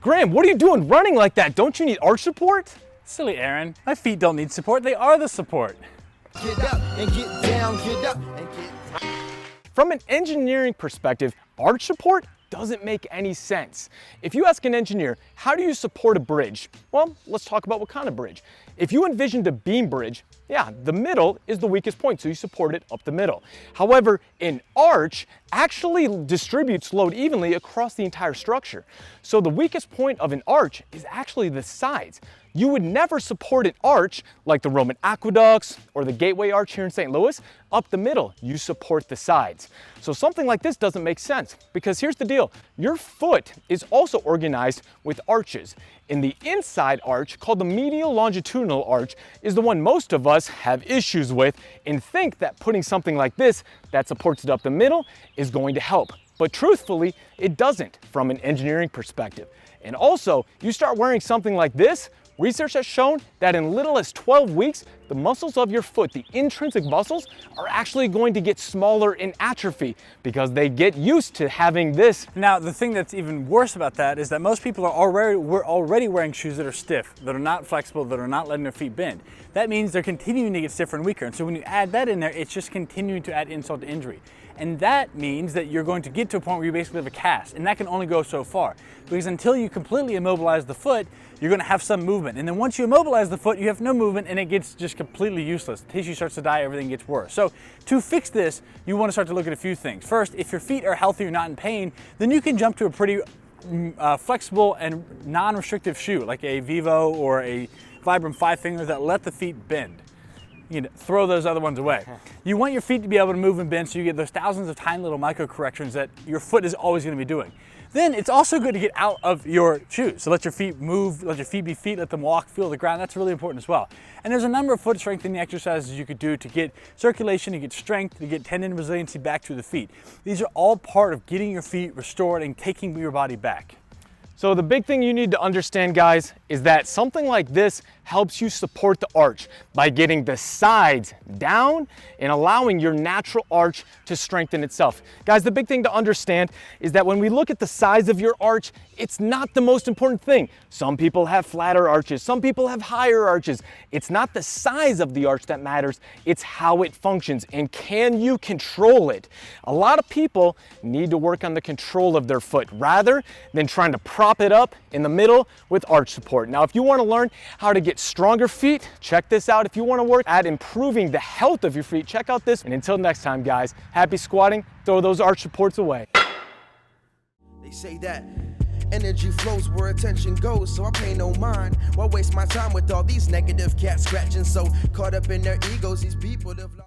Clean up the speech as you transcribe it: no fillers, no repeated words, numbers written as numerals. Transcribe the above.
Graham, what are you doing running like that? Don't you need arch support? Silly Aaron, my feet don't need support, they are the support. Get up and get down, get up and get down. From an engineering perspective, arch support doesn't make any sense. If you ask an engineer, how do you support a bridge? Well, let's talk about what kind of bridge. If you envisioned a beam bridge, yeah, the middle is the weakest point, so you support it up the middle. However, an arch actually distributes load evenly across the entire structure. So the weakest point of an arch is actually the sides. You would never support an arch like the Roman aqueducts or the Gateway Arch here in St. Louis up the middle. You support the sides. So something like this doesn't make sense because here's the deal. Your foot is also organized with arches. And the inside arch, called the medial longitudinal arch, is the one most of us have issues with and think that putting something like this that supports it up the middle is going to help. But truthfully, it doesn't from an engineering perspective. And also, you start wearing something like this, research has shown that in little as 12 weeks, the muscles of your foot, the intrinsic muscles, are actually going to get smaller and atrophy because they get used to having this. Now, the thing that's even worse about that is that most people are already wearing shoes that are stiff, that are not flexible, that are not letting their feet bend. That means they're continuing to get stiffer and weaker. And so when you add that in there, it's just continuing to add insult to injury. And that means that you're going to get to a point where you basically have a cast, and that can only go so far. Because until you completely immobilize the foot, you're going to have some movement. And then once you immobilize the foot, you have no movement and it gets just completely useless. The tissue starts to die, everything gets worse. So to fix this, you want to start to look at a few things. First, if your feet are healthy, you're not in pain, then you can jump to a pretty flexible and non-restrictive shoe, like a Vivo or a Vibram 5 Finger that let the feet bend. You know, throw those other ones away. You want your feet to be able to move and bend so you get those thousands of tiny little micro corrections that your foot is always going to be doing. Then it's also good to get out of your shoes. So let your feet move, let your feet be feet, let them walk, feel the ground. That's really important as well. And there's a number of foot strengthening exercises you could do to get circulation, to get strength, to get tendon resiliency back to the feet. These are all part of getting your feet restored and taking your body back. So the big thing you need to understand, guys, is that something like this helps you support the arch by getting the sides down and allowing your natural arch to strengthen itself. Guys, the big thing to understand is that when we look at the size of your arch, it's not the most important thing. Some people have flatter arches, some people have higher arches. It's not the size of the arch that matters, it's how it functions and can you control it. A lot of people need to work on the control of their foot rather than trying to prop it up in the middle with arch support. Now, if you want to learn how to get stronger feet, check this out. If you want to work at improving the health of your feet, check out this. And until next time, guys, happy squatting. Throw those arch supports away. They say that energy flows where attention goes, so I pay no mind. Why waste my time with all these negative cats scratching? So caught up in their egos, these people have lost.